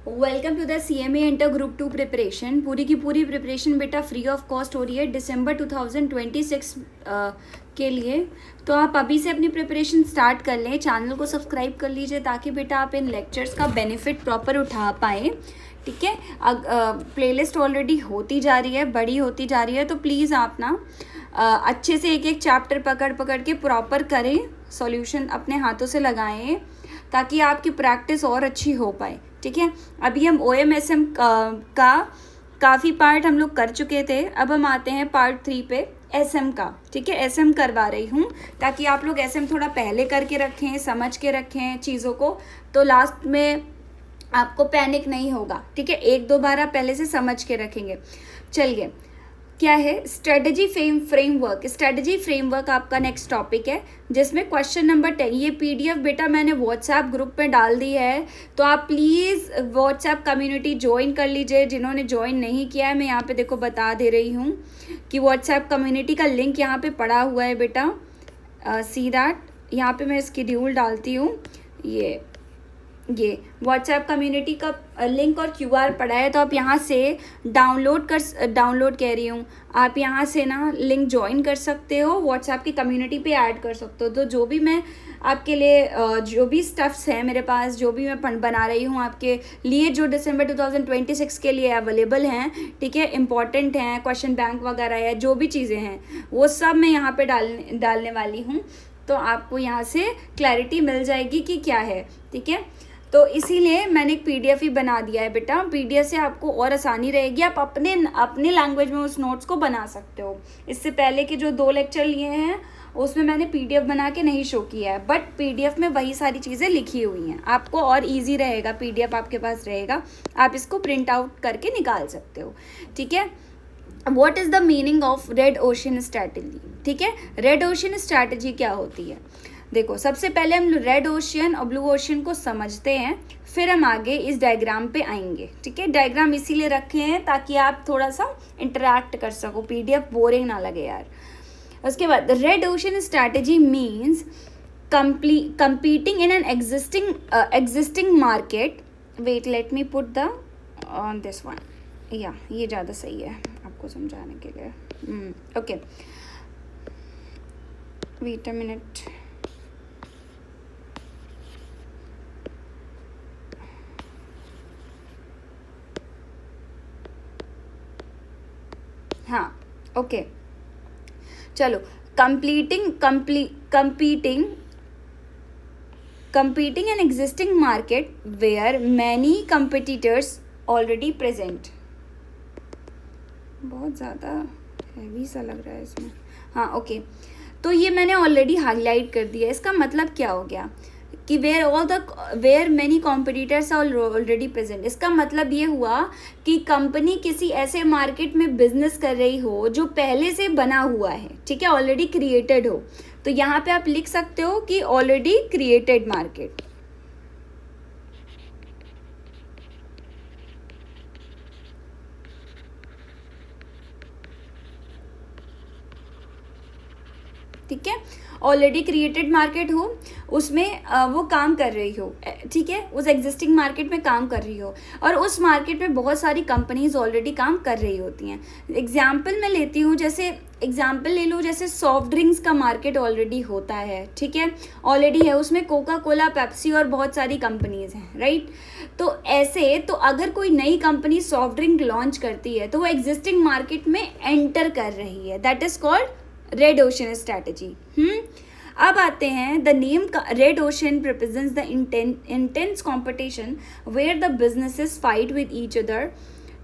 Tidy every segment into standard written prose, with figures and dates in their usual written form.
Welcome to the CMA inter group 2 preparation. पूरी की पूरी प्रिपरेशन बेटा फ्री ऑफ कॉस्ट हो रही है दिसंबर 2026 के लिए। तो आप अभी से अपनी प्रिपरेशन स्टार्ट कर लें, चैनल को सब्सक्राइब कर लीजिए ताकि बेटा आप इन लेक्चर्स का बेनिफिट प्रॉपर उठा पाएँ। ठीक है, प्लेलिस्ट ऑलरेडी होती जा रही है, बड़ी होती जा रही है, तो प्लीज़ आप ना अच्छे से एक एक चैप्टर पकड़ पकड़ के प्रॉपर करें, सॉल्यूशन अपने हाथों से लगाएं ताकि आपकी प्रैक्टिस और अच्छी हो पाए। ठीक है, अभी हम OMSM का काफ़ी पार्ट हम लोग कर चुके थे, अब हम आते हैं पार्ट 3 पे SM का। ठीक है, SM करवा रही हूँ ताकि आप लोग SM थोड़ा पहले करके रखें, समझ के रखें चीज़ों को, तो लास्ट में आपको पैनिक नहीं होगा। ठीक है, एक दो बार आप पहले से समझ के रखेंगे। चलिए, क्या है स्ट्रेटजी फ्रेमवर्क। स्ट्रेटजी फ्रेमवर्क आपका नेक्स्ट टॉपिक है जिसमें क्वेश्चन नंबर 10। ये PDF बेटा मैंने व्हाट्सएप ग्रुप में डाल दी है, तो आप प्लीज़ व्हाट्सएप कम्युनिटी ज्वाइन कर लीजिए। जिन्होंने ज्वाइन नहीं किया है, मैं यहाँ पे देखो बता दे रही हूँ कि व्हाट्सएप कम्युनिटी का लिंक यहाँ पे पड़ा हुआ है बेटा। सी दैट यहाँ पे मैं शेड्यूल डालती हूँ। ये व्हाट्सएप कम्युनिटी का लिंक और QR पड़ा है, तो आप यहाँ से डाउनलोड कह रही हूँ, आप यहाँ से ना लिंक ज्वाइन कर सकते हो, व्हाट्सएप की कम्युनिटी पे ऐड कर सकते हो। तो जो भी मैं आपके लिए जो भी स्टफ्स हैं मेरे पास, जो भी मैं बना रही हूँ आपके लिए, जो दिसंबर 2026 के लिए अवेलेबल हैं, ठीक है, इंपॉर्टेंट हैं, क्वेश्चन बैंक वगैरह है, जो भी चीज़ें हैं वो सब मैं यहाँ पे डालने वाली हूँ, तो आपको यहाँ से क्लैरिटी मिल जाएगी कि क्या है। ठीक है, तो इसीलिए मैंने एक PDF ही बना दिया है बेटा। PDF से आपको और आसानी रहेगी, आप अपने लैंग्वेज में उस नोट्स को बना सकते हो। इससे पहले के जो 2 लेक्चर लिए हैं उसमें मैंने PDF बना के नहीं शो किया है, बट PDF में वही सारी चीज़ें लिखी हुई हैं। आपको और इजी रहेगा, PDF आपके पास रहेगा, आप इसको प्रिंट आउट करके निकाल सकते हो। ठीक है, what is the meaning of red ocean strategy. ठीक है, रेड ओशन स्ट्रैटेजी क्या होती है, देखो सबसे पहले हम रेड ओशियन और ब्लू ओशियन को समझते हैं, फिर हम आगे इस डायग्राम पे आएंगे। ठीक है, डायग्राम इसीलिए रखे हैं ताकि आप थोड़ा सा इंटरैक्ट कर सको, PDF बोरिंग ना लगे यार। उसके बाद red ocean strategy means competing in an existing market. Wait, let me put the on this one. ये ज़्यादा सही है आपको समझाने के लिए। Okay, wait a minute. हाँ, ओके, चलो। competing an existing market where many competitors already present। बहुत ज़्यादा हैवी सा लग रहा है इसमें। हाँ, ओके, तो ये मैंने ऑलरेडी हाईलाइट कर दिया। इसका मतलब क्या हो गया कि where many competitors are already present. इसका मतलब ये हुआ कि कंपनी किसी ऐसे मार्केट में बिजनेस कर रही हो जो पहले से बना हुआ है, ठीक है, ऑलरेडी क्रिएटेड हो। तो यहाँ पे आप लिख सकते हो कि ऑलरेडी क्रिएटेड मार्केट। ठीक है, ऑलरेडी क्रिएटेड मार्केट हो, उसमें वो काम कर रही हो। ठीक है, उस एग्जिस्टिंग मार्केट में काम कर रही हो और उस मार्केट में बहुत सारी कंपनीज ऑलरेडी काम कर रही होती हैं। एग्जाम्पल मैं लेती हूँ, जैसे एग्जाम्पल ले लो, जैसे सॉफ्ट ड्रिंक्स का मार्केट ऑलरेडी होता है, ठीक है, ऑलरेडी है, उसमें कोका कोला, पेप्सी और बहुत सारी कंपनीज हैं, राइट। तो ऐसे, तो अगर कोई नई कंपनी सॉफ्ट ड्रिंक लॉन्च करती है तो वो एग्जिस्टिंग मार्केट में एंटर कर रही है, that is called red ocean strategy. अब आते हैं, the name red ocean represents the intense competition where the businesses fight with each other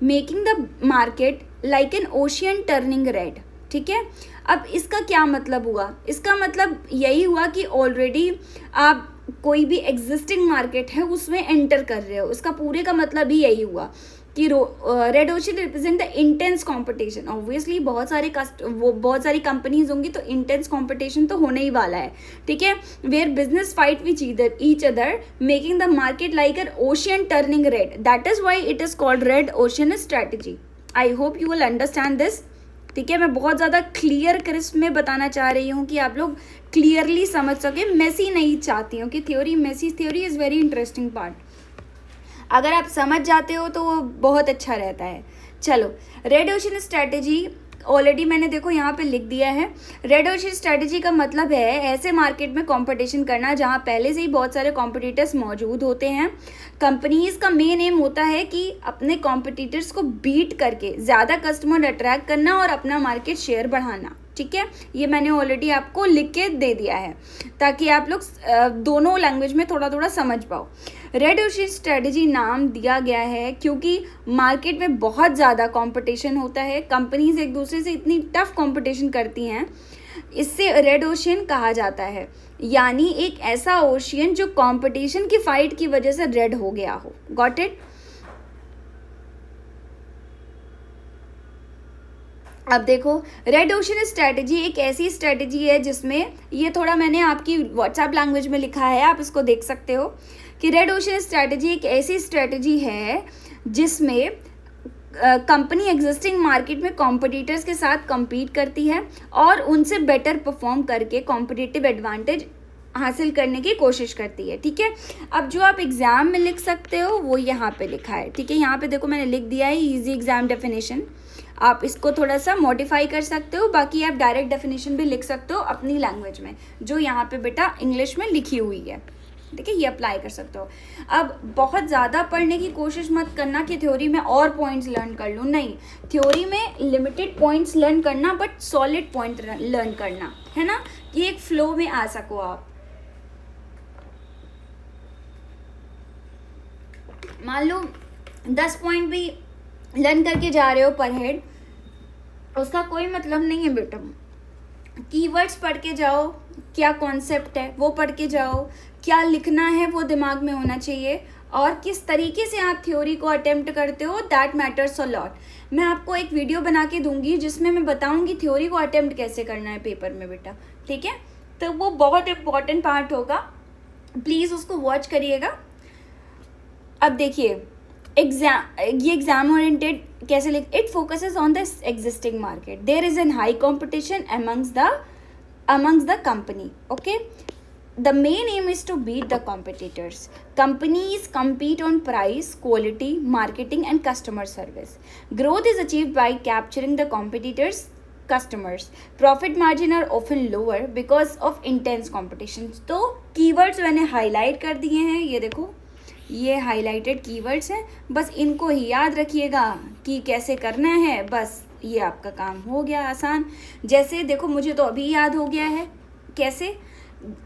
making the market like an ocean turning red. ठीक है, अब इसका क्या मतलब हुआ, इसका मतलब यही हुआ कि ऑलरेडी आप कोई भी एग्जिस्टिंग मार्केट है उसमें एंटर कर रहे हो। इसका पूरे का मतलब ही यही हुआ कि red ocean represent the intense competition. Obviously बहुत सारी कंपनीज होंगी तो इंटेंस कंपटीशन तो होने ही वाला है। ठीक है, where business fight with each other making the market like an ocean turning red, that is why it is called red ocean strategy. I hope you will understand this. ठीक है, मैं बहुत ज़्यादा क्लियर क्रिस्प में बताना चाह रही हूँ कि आप लोग क्लियरली समझ सके। मेसी नहीं चाहती हूँ कि theory, messy theory is very interesting part. अगर आप समझ जाते हो तो वो बहुत अच्छा रहता है। चलो, रेड ओशन स्ट्रैटेजी ऑलरेडी मैंने देखो यहाँ पे लिख दिया है। रेड ओशन स्ट्रैटेजी का मतलब है ऐसे मार्केट में कंपटीशन करना जहाँ पहले से ही बहुत सारे कॉम्पिटिटर्स मौजूद होते हैं। कंपनीज का मेन एम होता है कि अपने कॉम्पिटिटर्स को बीट करके ज़्यादा कस्टमर अट्रैक्ट करना और अपना मार्केट शेयर बढ़ाना। ठीक है, ये मैंने ऑलरेडी आपको लिख के दे दिया है ताकि आप लोग दोनों लैंग्वेज में थोड़ा थोड़ा समझ पाओ। रेड ओशन स्ट्रेटजी नाम दिया गया है क्योंकि मार्केट में बहुत ज़्यादा कंपटीशन होता है, कंपनीज एक दूसरे से इतनी टफ कंपटीशन करती हैं, इससे रेड ओशन कहा जाता है। यानी एक ऐसा ओशियन जो कंपटीशन की फाइट की वजह से रेड हो गया हो। Got it? अब देखो, रेड ओशन स्ट्रैटेजी एक ऐसी स्ट्रैटेजी है जिसमें, ये थोड़ा मैंने आपकी व्हाट्सएप लैंग्वेज में लिखा है, आप इसको देख सकते हो कि रेड ओशन स्ट्रैटेजी एक ऐसी स्ट्रैटेजी है जिसमें कंपनी एग्जिस्टिंग मार्केट में कॉम्पिटिटर्स के साथ compete करती है और उनसे बेटर परफॉर्म करके कॉम्पिटिटिव एडवांटेज हासिल करने की कोशिश करती है। ठीक है, अब जो आप एग्जाम में लिख सकते हो वो यहाँ पे लिखा है। ठीक है, यहाँ पे देखो मैंने लिख दिया है इजी एग्जाम डेफिनेशन, आप इसको थोड़ा सा मॉडिफाई कर सकते हो, बाकी आप डायरेक्ट डेफिनेशन भी लिख सकते हो अपनी लैंग्वेज में जो यहाँ पे बेटा इंग्लिश में लिखी हुई है। ठीक है, ये अप्लाई कर सकते हो। अब बहुत ज़्यादा पढ़ने की कोशिश मत करना कि थ्योरी में और पॉइंट्स लर्न कर लूँ, नहीं, थ्योरी में लिमिटेड पॉइंट्स लर्न करना बट सॉलिड पॉइंट लर्न करना है ना, कि एक फ्लो में आ सको आप। मान लो 10 पॉइंट भी लर्न करके जा रहे हो पर हेड, उसका कोई मतलब नहीं है बेटा। कीवर्ड्स पढ़ के जाओ, क्या कॉन्सेप्ट है वो पढ़ के जाओ, क्या लिखना है वो दिमाग में होना चाहिए, और किस तरीके से आप थ्योरी को अटेम्प्ट करते हो, दैट मैटर्स अ लॉट। मैं आपको एक वीडियो बना के दूंगी जिसमें मैं बताऊंगी थ्योरी को अटेम्प्ट कैसे करना है पेपर में बेटा। ठीक है, तो वो बहुत इंपॉर्टेंट पार्ट होगा, प्लीज़ उसको वॉच करिएगा। अब देखिए, ये एग्जाम ओरिएंटेड कैसे लिख, it focuses on the existing market, there is an high competition amongst the company. Okay, the main aim is to beat the competitors. Companies compete on price, quality, marketing and customer service. Growth is achieved by capturing the competitors customers. Profit margin are often lower because of intense competition. तो keywords मैंने highlight कर दिए हैं, ये देखो ये highlighted keywords हैं, बस इनको ही याद रखिएगा कि कैसे करना है, बस ये आपका काम हो गया आसान। जैसे देखो मुझे तो अभी याद हो गया है कैसे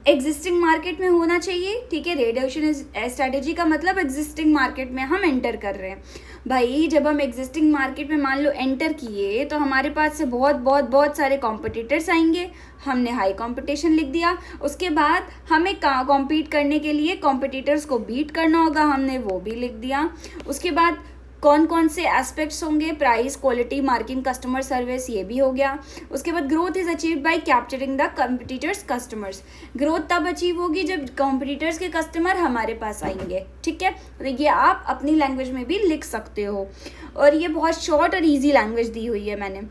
एग्जिस्टिंग मार्केट में होना चाहिए। ठीक है, रेड ओशन स्ट्रैटेजी का मतलब एग्जिस्टिंग मार्केट में हम एंटर कर रहे हैं भाई। जब हम एग्जिस्टिंग मार्केट में मान लो एंटर किए तो हमारे पास से बहुत सारे कॉम्पिटिटर्स आएंगे, हमने हाई कंपटीशन लिख दिया। उसके बाद हमें कॉम्पीट करने के लिए कॉम्पिटिटर्स को बीट करना होगा, हमने वो भी लिख दिया। उसके बाद कौन कौन से एस्पेक्ट्स होंगे, price, quality, marketing, customer service, ये भी हो गया। उसके बाद growth is achieved by capturing the competitors customers. Growth तब अचीव होगी जब कॉम्पिटिटर्स के कस्टमर हमारे पास आएंगे। ठीक है, तो ये आप अपनी लैंग्वेज में भी लिख सकते हो, और ये बहुत शॉर्ट और ईजी लैंग्वेज दी हुई है मैंने।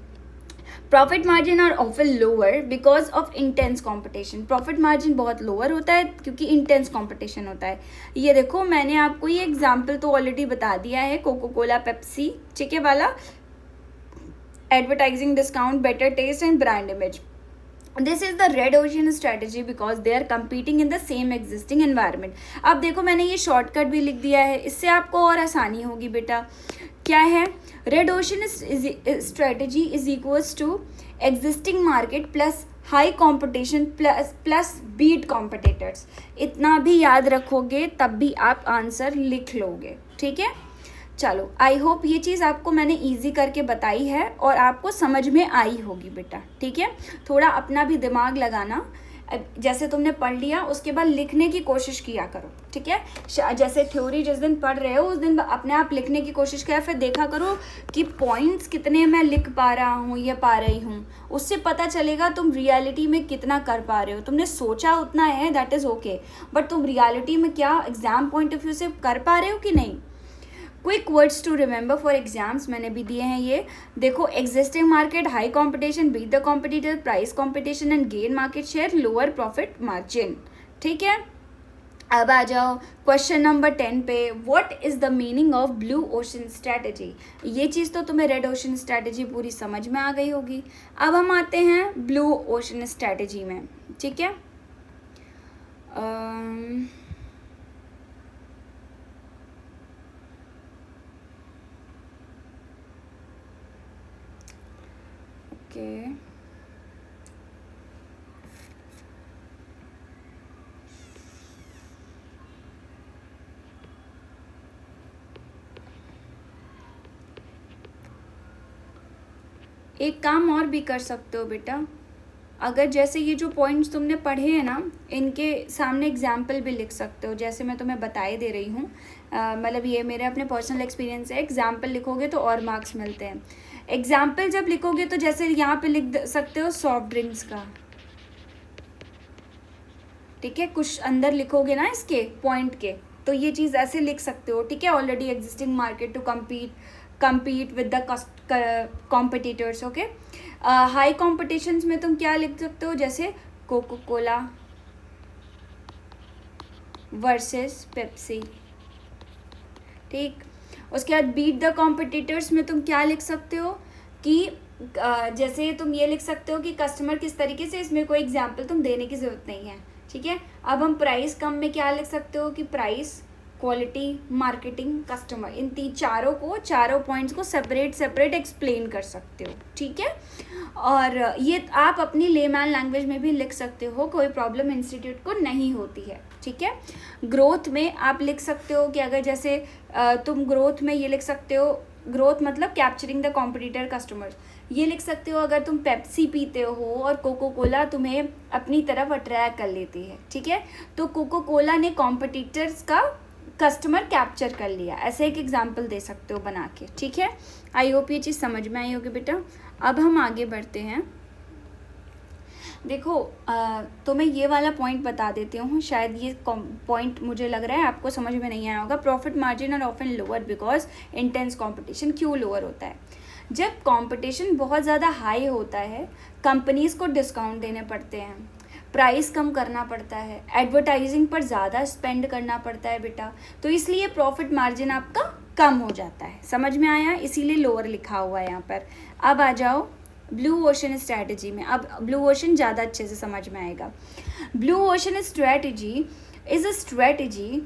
Profit margin are often lower because of intense competition. Profit margin बहुत लोअर होता है क्योंकि इंटेंस कॉम्पिटिशन होता है। ये देखो मैंने आपको ये एग्जाम्पल तो ऑलरेडी बता दिया है, कोको कोला, पेप्सी, चिके वाला, advertising discount, better taste and brand image. This is the red ocean strategy because they are competing in the same existing environment. अब देखो मैंने ये शॉर्टकट भी लिख दिया है, इससे आपको और आसानी होगी बेटा। क्या है, red ocean strategy is equals to existing market plus high competition plus beat competitors. इतना भी याद रखोगे तब भी आप आंसर लिख लोगे। ठीक है, चलो आई होप ये चीज़ आपको मैंने इजी करके बताई है और आपको समझ में आई होगी बेटा। ठीक है, थोड़ा अपना भी दिमाग लगाना, जैसे तुमने पढ़ लिया उसके बाद लिखने की कोशिश किया करो। ठीक है, जैसे थ्योरी जिस दिन पढ़ रहे हो उस दिन अपने आप लिखने की कोशिश किया, फिर देखा करो कि पॉइंट्स कितने मैं लिख पा रहा हूँ या पा रही हूँ, उससे पता चलेगा तुम रियलिटी में कितना कर पा रहे हो। तुमने सोचा उतना है, दैट इज़ ओके, बट तुम रियलिटी में क्या एग्जाम पॉइंट ऑफ व्यू से कर पा रहे हो कि नहीं। Quick words to remember for exams मैंने भी दिए हैं, ये देखो, existing market, high competition, beat the competitor, price competition and gain market share, lower profit margin. ठीक है, अब आ जाओ क्वेश्चन नंबर 10 पे, what is the meaning of blue ocean strategy. ये चीज़ तो तुम्हें रेड ओशन स्ट्रैटेजी पूरी समझ में आ गई होगी। अब हम आते हैं ब्लू ओशन स्ट्रैटेजी में, ठीक है। ओके, एक काम और भी कर सकते हो बेटा, अगर जैसे ये जो पॉइंट्स तुमने पढ़े हैं ना, इनके सामने एग्जाम्पल भी लिख सकते हो, जैसे मैं तुम्हें बताए दे रही हूँ। मतलब ये मेरे अपने पर्सनल एक्सपीरियंस है, एग्जाम्पल लिखोगे तो और मार्क्स मिलते हैं। एग्जाम्पल जब लिखोगे तो जैसे यहाँ पे लिख सकते हो सॉफ्ट ड्रिंक्स का, ठीक है, कुछ अंदर लिखोगे ना इसके पॉइंट के, तो ये चीज़ ऐसे लिख सकते हो, ठीक है। Already existing market to compete with the competitors, okay. High competitions में तुम क्या लिख सकते हो, जैसे कोको कोला वर्सेस पेप्सी, ठीक। उसके बाद बीट द कॉम्पिटिटर्स में तुम क्या लिख सकते हो कि जैसे तुम ये लिख सकते हो कि कस्टमर किस तरीके से, इसमें कोई एग्जाम्पल तुम देने की ज़रूरत नहीं है, ठीक है। अब हम प्राइस कम में क्या लिख सकते हो कि प्राइस, क्वालिटी, मार्केटिंग, कस्टमर, इन चारों पॉइंट्स को सेपरेट एक्सप्लेन कर सकते हो, ठीक है। और ये आप अपनी लेमैन लैंग्वेज में भी लिख सकते हो, कोई प्रॉब्लम इंस्टीट्यूट को नहीं होती है, ठीक है। ग्रोथ में आप लिख सकते हो कि अगर जैसे तुम ग्रोथ में ये लिख सकते हो, ग्रोथ मतलब कैप्चरिंग द कॉम्पिटिटर कस्टमर्स, ये लिख सकते हो अगर तुम पेप्सी पीते हो और कोको कोला तुम्हें अपनी तरफ अट्रैक्ट कर लेती है, ठीक है, तो कोको कोला ने कॉम्पिटिटर्स का कस्टमर कैप्चर कर लिया, ऐसे एक एग्जाम्पल दे सकते हो बना के, ठीक है। आई होप ये चीज़ समझ में आई होगी बेटा। अब हम आगे बढ़ते हैं। देखो तो मैं ये वाला पॉइंट बता देती हूँ, शायद ये पॉइंट मुझे लग रहा है आपको समझ में नहीं आया होगा। Profit margin are often lower because intense competition. क्यों लोअर होता है? जब कंपटीशन बहुत ज़्यादा हाई होता है, कंपनीज़ को डिस्काउंट देने पड़ते हैं, प्राइस कम करना पड़ता है, एडवर्टाइजिंग पर ज़्यादा स्पेंड करना पड़ता है बेटा, तो इसलिए प्रॉफिट मार्जिन आपका कम हो जाता है। समझ में आया? इसीलिए लोअर लिखा हुआ है यहाँ पर। अब आ जाओ ब्लू ओशन स्ट्रैटेजी में। अब ब्लू ओशन ज़्यादा अच्छे से समझ में आएगा। Blue ocean strategy is a strategy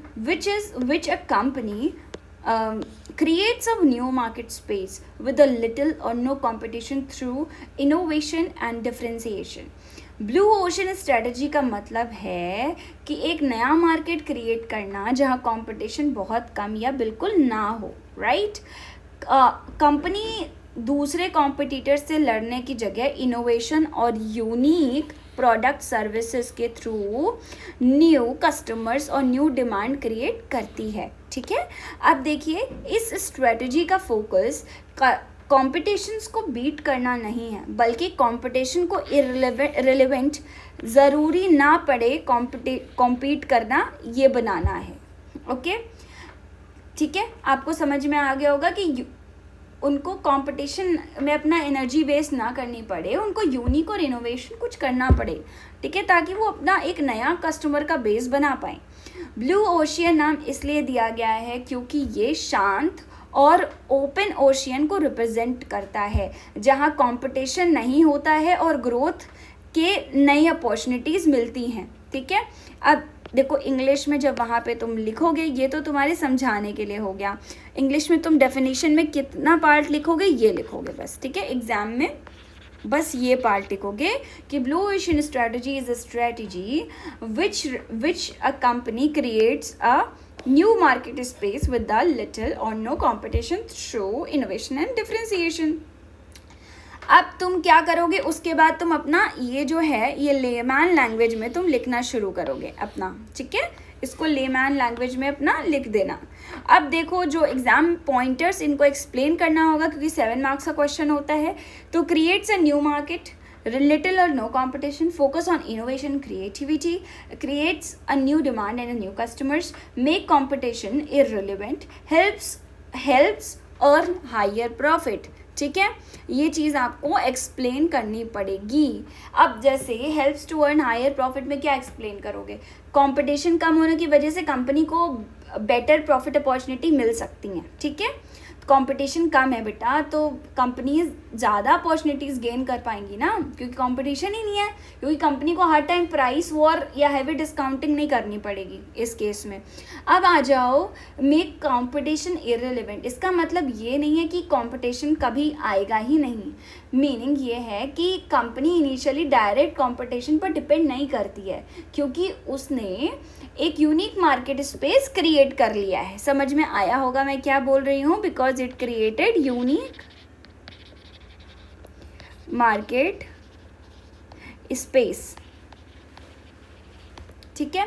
which a company creates a new market space with a little or no competition through innovation and differentiation. Blue ocean strategy का मतलब है कि एक नया मार्केट क्रिएट करना जहाँ कंपटीशन बहुत कम या बिल्कुल ना हो, राइट। कंपनी दूसरे कॉम्पिटिटर्स से लड़ने की जगह इनोवेशन और यूनिक प्रोडक्ट सर्विसेज के थ्रू न्यू कस्टमर्स और न्यू डिमांड क्रिएट करती है, ठीक है। अब देखिए, इस स्ट्रेटजी का फोकस कॉम्पिटिशन्स को बीट करना नहीं है, बल्कि कॉम्पिटिशन को इररिलेवेंट, ज़रूरी ना पड़े कॉम्पीट करना, ये बनाना है, ओके, ठीक है। आपको समझ में आ गया होगा कि उनको कंपटीशन में अपना एनर्जी वेस्ट ना करनी पड़े, उनको यूनिक और इनोवेशन कुछ करना पड़े, ठीक है, ताकि वो अपना एक नया कस्टमर का बेस बना पाए। ब्लू ओशियन नाम इसलिए दिया गया है क्योंकि ये शांत और ओपन ओशियन को रिप्रेजेंट करता है, जहाँ कंपटीशन नहीं होता है और ग्रोथ के नई अपॉर्चुनिटीज़ मिलती हैं, ठीक है। अब देखो, इंग्लिश में जब वहाँ पे तुम लिखोगे, ये तो तुम्हारे समझाने के लिए हो गया, इंग्लिश में तुम डेफिनेशन में कितना पार्ट लिखोगे ये लिखोगे बस, ठीक है। एग्जाम में बस ये पार्ट लिखोगे कि blue ocean strategy is a strategy which a company creates a new market space with the little और no competition through innovation and differentiation. अब तुम क्या करोगे, उसके बाद तुम अपना ये जो है ये लेमैन लैंग्वेज में तुम लिखना शुरू करोगे अपना, ठीक है। इसको लेमैन लैंग्वेज में अपना लिख देना। अब देखो, जो एग्जाम पॉइंटर्स, इनको एक्सप्लेन करना होगा क्योंकि 7 मार्क्स का क्वेश्चन होता है। तो creates a new market, little or no competition, focus on innovation, creativity, creates a new demand and a new customers, make competition irrelevant, helps earn higher profit, ठीक है, ये चीज़ आपको एक्सप्लेन करनी पड़ेगी। अब जैसे helps to earn higher profit में क्या एक्सप्लेन करोगे? कंपटीशन कम होने की वजह से कंपनी को बेटर प्रॉफिट अपॉर्चुनिटी मिल सकती हैं, ठीक है। कंपटीशन कम है बेटा, तो कंपनीज ज़्यादा अपॉर्चुनिटीज़ गेन कर पाएंगी ना, क्योंकि कंपटीशन ही नहीं है, क्योंकि कंपनी को हर टाइम प्राइस वॉर या हैवी डिस्काउंटिंग नहीं करनी पड़ेगी इस केस में। अब आ जाओ मेक कंपटीशन इररिलेवेंट। इसका मतलब ये नहीं है कि कंपटीशन कभी आएगा ही नहीं, मीनिंग ये है कि कंपनी इनिशियली डायरेक्ट कंपटीशन पर डिपेंड नहीं करती है, क्योंकि उसने एक यूनिक मार्केट स्पेस क्रिएट कर लिया है। समझ में आया होगा मैं क्या बोल रही हूँ? Because it created unique market space, ठीक है।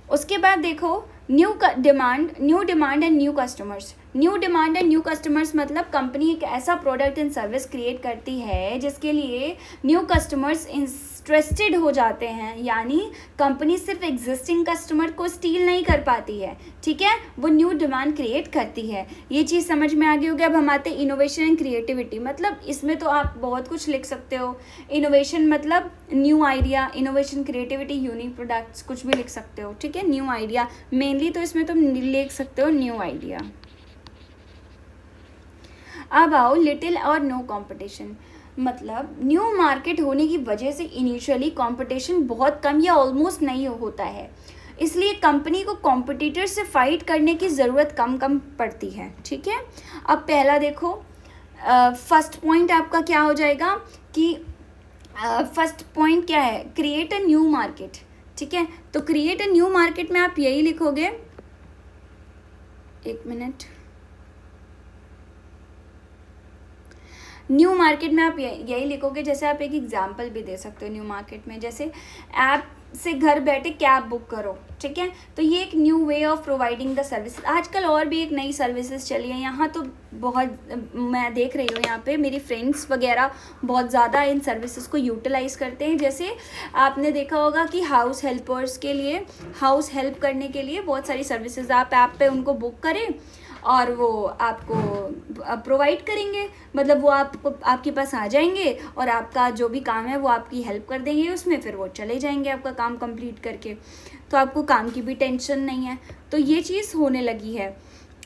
उसके बाद देखो new demand and new customers. New demand and new customers मतलब कंपनी एक ऐसा प्रोडक्ट एंड सर्विस क्रिएट करती है जिसके लिए न्यू कस्टमर्स इंटरेस्टेड हो जाते हैं, यानी कंपनी सिर्फ एग्जिस्टिंग कस्टमर को स्टील नहीं कर पाती है, ठीक है, वो न्यू डिमांड क्रिएट करती है। ये चीज़ समझ में आ गई होगी। अब हम आते हैं इनोवेशन एंड क्रिएटिविटी। मतलब इसमें तो आप बहुत कुछ लिख सकते हो। इनोवेशन मतलब new idea, innovation creativity unique products, कुछ भी लिख सकते हो, ठीक है। न्यू आइडिया मेनली तो इसमें तुम लिख सकते हो न्यू आइडिया। अब आओ लिटिल और नो कंपटीशन। मतलब न्यू मार्केट होने की वजह से इनिशियली कंपटीशन बहुत कम या ऑलमोस्ट नहीं होता है, इसलिए कंपनी को कॉम्पिटिटर से फाइट करने की ज़रूरत कम पड़ती है, ठीक है। अब पहला देखो, फर्स्ट पॉइंट आपका क्या हो जाएगा कि फर्स्ट पॉइंट क्या है? क्रिएट अ न्यू मार्केट, ठीक है। तो क्रिएट अ न्यू मार्केट में आप यही लिखोगे, एक मिनट, न्यू मार्केट में आप यही लिखोगे। जैसे आप एक एग्जांपल भी दे सकते हो न्यू मार्केट में, जैसे ऐप से घर बैठे कैब बुक करो, ठीक है। तो ये एक new way of providing the service. आजकल और भी एक नई सर्विसेज चली है यहाँ, तो बहुत मैं देख रही हूँ यहाँ पे मेरी फ्रेंड्स वगैरह बहुत ज़्यादा इन सर्विसेज को यूटिलाइज़ करते हैं। जैसे आपने देखा होगा कि हाउस हेल्पर्स के लिए, हाउस हेल्प करने के लिए बहुत सारी सर्विसेज आप ऐप पे उनको बुक करें और वो आपको प्रोवाइड करेंगे। मतलब वो आपको आपके पास आ जाएंगे और आपका जो भी काम है वो आपकी हेल्प कर देंगे उसमें, फिर वो चले जाएंगे आपका काम कंप्लीट करके, तो आपको काम की भी टेंशन नहीं है। तो ये चीज़ होने लगी है।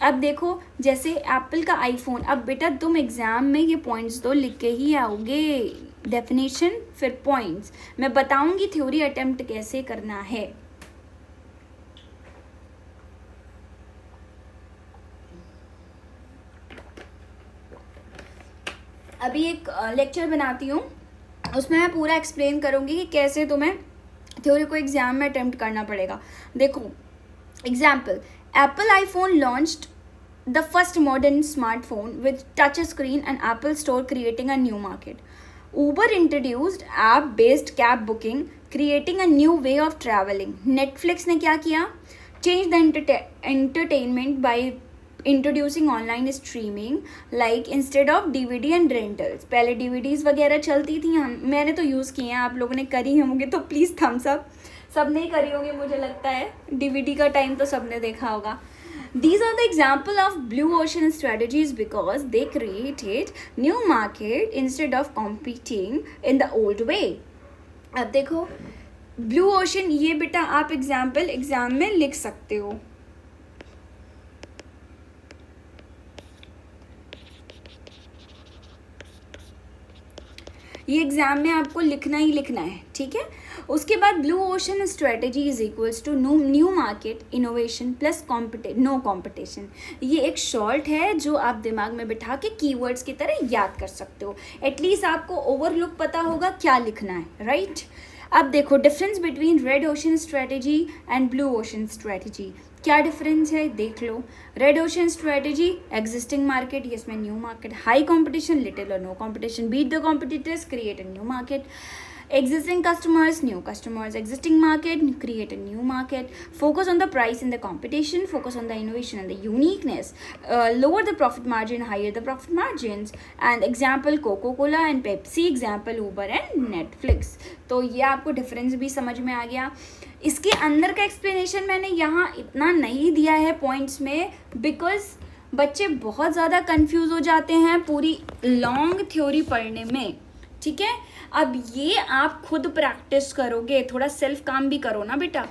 अब देखो जैसे एप्पल का आईफोन। अब बेटा तुम एग्ज़ाम में ये पॉइंट्स तो लिख के ही आओगे, डेफिनेशन फिर पॉइंट्स। मैं बताऊंगी थ्योरी अटेम्प्ट कैसे करना है। अभी एक लेक्चर बनाती हूँ, उसमें मैं पूरा एक्सप्लेन करूँगी कि कैसे तुम्हें थ्योरी को एग्जाम में अटेम्प्ट करना पड़ेगा। देखो example, Apple iPhone launched the first modern smartphone with touch screen and Apple store creating a new market. Uber introduced app-based cab booking, creating a new way of traveling. Netflix ने क्या किया? Change the entertainment by introducing online streaming, like instead of DVD and rentals. पहले DVDs वगैरह चलती थी, मैंने तो use किए हैं, आप लोगों ने करी होंगे तो प्लीज़ थम्स अप। सब नहीं करी होंगे मुझे लगता है, DVD का टाइम तो सबने देखा होगा। These are the example of blue ocean strategies because they created new market instead of competing in the old way. अब देखो blue ocean, ये बेटा आप एग्जाम्पल एग्जाम में लिख सकते हो। ये एग्जाम में आपको लिखना ही लिखना है, ठीक है। उसके बाद blue ocean strategy is equals to new market innovation plus no competition. ये एक शॉर्ट है जो आप दिमाग में बिठा के कीवर्ड्स की तरह याद कर सकते हो। एटलीस्ट आपको ओवरलुक पता होगा क्या लिखना है, राइट। अब देखो difference between red ocean strategy and blue ocean strategy. क्या डिफरेंस है देख लो। Red ocean strategy existing market, इसमें new market, high competition, little और no competition, beat the competitors, create a new market, existing customers, new customers, existing market, create a new market, focus on the price and the competition, focus on the innovation and the uniqueness, lower the profit margin, higher the profit margins, and example Coca-Cola and Pepsi, example Uber and Netflix। तो ये आपको difference भी समझ में आ गया। इसके अंदर का एक्सप्लेनेशन मैंने यहाँ इतना नहीं दिया है पॉइंट्स में, बिकॉज बच्चे बहुत ज़्यादा कंफ्यूज हो जाते हैं पूरी लॉन्ग थ्योरी पढ़ने में, ठीक है। अब ये आप खुद प्रैक्टिस करोगे, थोड़ा सेल्फ काम भी करो ना बेटा,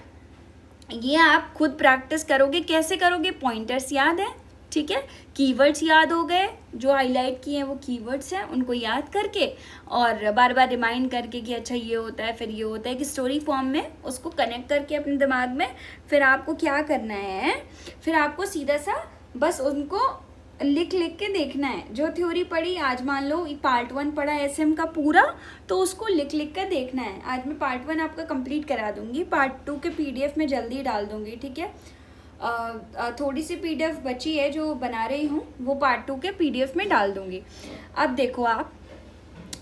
ये आप खुद प्रैक्टिस करोगे। कैसे करोगे? पॉइंटर्स याद है, ठीक है, कीवर्ड्स याद हो गए, जो हाईलाइट किए हैं वो कीवर्ड्स हैं, उनको याद करके और बार बार रिमाइंड करके कि अच्छा ये होता है, फिर ये होता है, कि स्टोरी फॉर्म में उसको कनेक्ट करके अपने दिमाग में। फिर आपको क्या करना है, फिर आपको सीधा सा बस उनको लिख लिख के देखना है। जो थ्योरी पढ़ी आज, मान लो पार्ट 1 पढ़ा एसएम का पूरा, तो उसको लिख लिख कर देखना है। आज मैं पार्ट 1 आपका कंप्लीट करा दूंगी, पार्ट 2 के पीडीएफ में जल्दी डाल दूंगी, ठीक है। थोड़ी सी पीडीएफ बची है जो बना रही हूँ, वो पार्ट 2 के पीडीएफ में डाल दूंगी। अब देखो आप,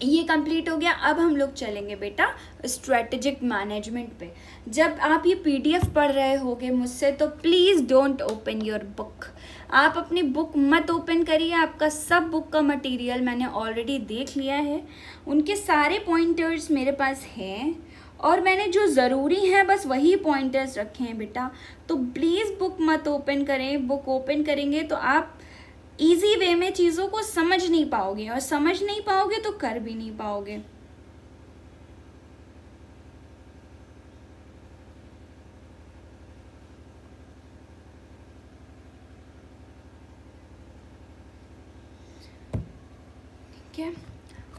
ये कंप्लीट हो गया। अब हम लोग चलेंगे बेटा स्ट्रेटेजिक मैनेजमेंट पे। जब आप ये पीडीएफ पढ़ रहे होगे मुझसे, तो please don't open your book. आप अपनी बुक मत ओपन करिए, आपका सब बुक का मटेरियल मैंने ऑलरेडी देख लिया है, उनके सारे पॉइंटर्स मेरे पास हैं और मैंने जो ज़रूरी है बस वही पॉइंटर्स रखे हैं बेटा। तो प्लीज़ बुक मत ओपन करें, बुक ओपन करेंगे तो आप इजी वे में चीज़ों को समझ नहीं पाओगे, और समझ नहीं पाओगे तो कर भी नहीं पाओगे। ठीक है,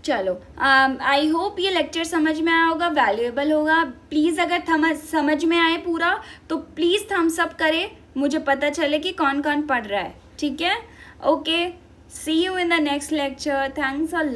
चलो आई होप ये लेक्चर समझ में आया होगा, वैल्यूएबल होगा। प्लीज़ अगर समझ में आए पूरा तो प्लीज़ थम्स अप करें, मुझे पता चले कि कौन कौन पढ़ रहा है, ठीक है। Okay, see you in the next lecture. Thanks a lot.